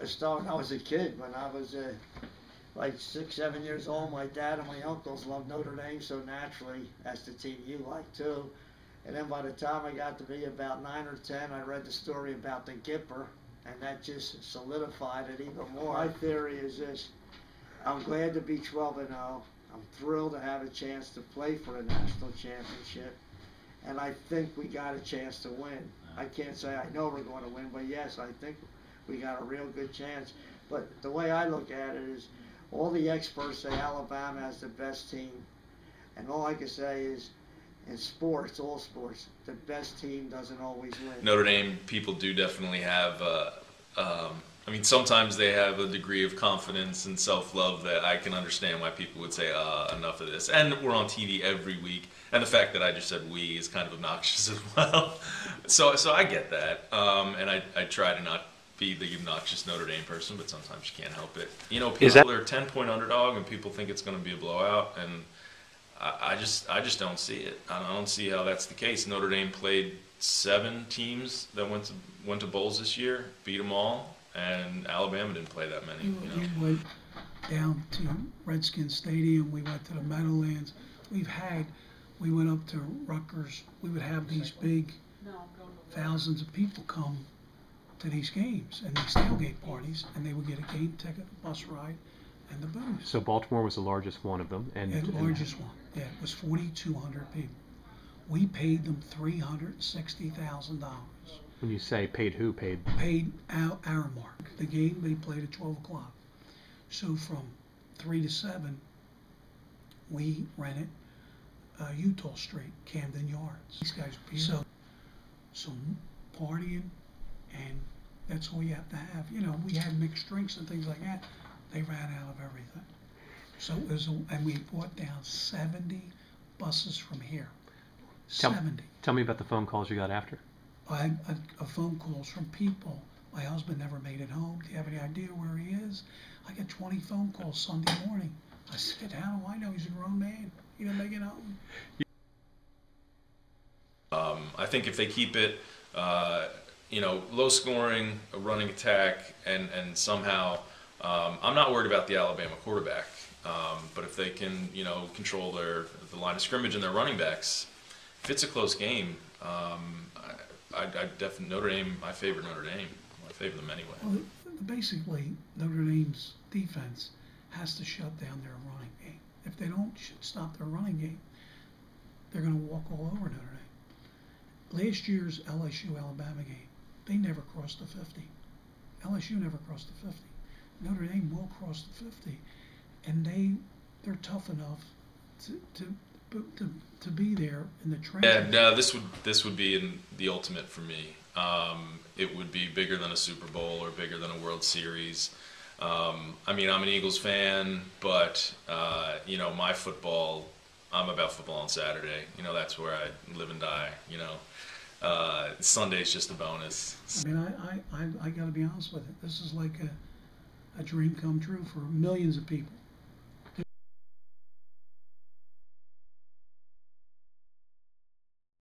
start when I was a kid. When I was like 6, 7 years old, my dad and my uncles loved Notre Dame, so naturally that's the team you like too. And then by the time I got to be about 9 or 10, I read the story about the Gipper, and that just solidified it even more. My theory is this: I'm glad to be 12-0. I'm thrilled to have a chance to play for the national championship, and I think we got a chance to win. I can't say I know we're going to win, but yes, I think we got a real good chance. But the way I look at it is, all the experts say Alabama has the best team, and all I can say is, in sports, all sports, the best team doesn't always win. Notre Dame people do definitely have, I mean, sometimes they have a degree of confidence and self-love that I can understand why people would say, enough of this. And we're on TV every week, and the fact that I just said we is kind of obnoxious as well. So I get that, and I try to not be the obnoxious Notre Dame person, but sometimes you can't help it. You know, people are a 10-point underdog, and people think it's going to be a blowout, and I just don't see it. I don't see how that's the case. Notre Dame played 7 teams that went to bowls this year, beat them all, and Alabama didn't play that many. You know? We went down to Redskins Stadium. We went to the Meadowlands. We went up to Rutgers. We would have these big thousands of people come to these games and these tailgate parties, and they would get a game ticket, a bus ride, and the booze. So Baltimore was the largest one of them, and the largest one. Yeah, it was 4,200 people. We paid them $360,000. When you say paid, who paid? Paid our mark. The game they played at 12 o'clock. So from 3 to 7, we rented Utah Street, Camden Yards. These guys so partying, and that's all you have to have. You know, we had mixed drinks and things like that. They ran out of everything. So it was, and we brought down 70 buses from here. 70. Tell me about the phone calls you got after. I had a phone calls from people. My husband never made it home. Do you have any idea where he is? I get 20 phone calls Sunday morning. I said, how do I know? He's a grown man. He didn't make it home. I think if they keep it, low scoring, a running attack, and somehow, I'm not worried about the Alabama quarterback. But if they can, control the line of scrimmage and their running backs, if it's a close game, I definitely Notre Dame. I favor Notre Dame. I favor them anyway. Well, basically, Notre Dame's defense has to shut down their running game. If they don't stop their running game, they're going to walk all over Notre Dame. Last year's LSU-Alabama game, they never crossed the 50. LSU never crossed the 50. Notre Dame will cross the 50, and they're tough enough to be there in the trenches. Yeah, no, this would be the ultimate for me. It would be bigger than a Super Bowl or bigger than a World Series. I mean, I'm an Eagles fan, but my football. I'm about football on Saturday. That's where I live and die. Sunday's just a bonus. I mean, I got to be honest with it. This is like a dream come true for millions of people.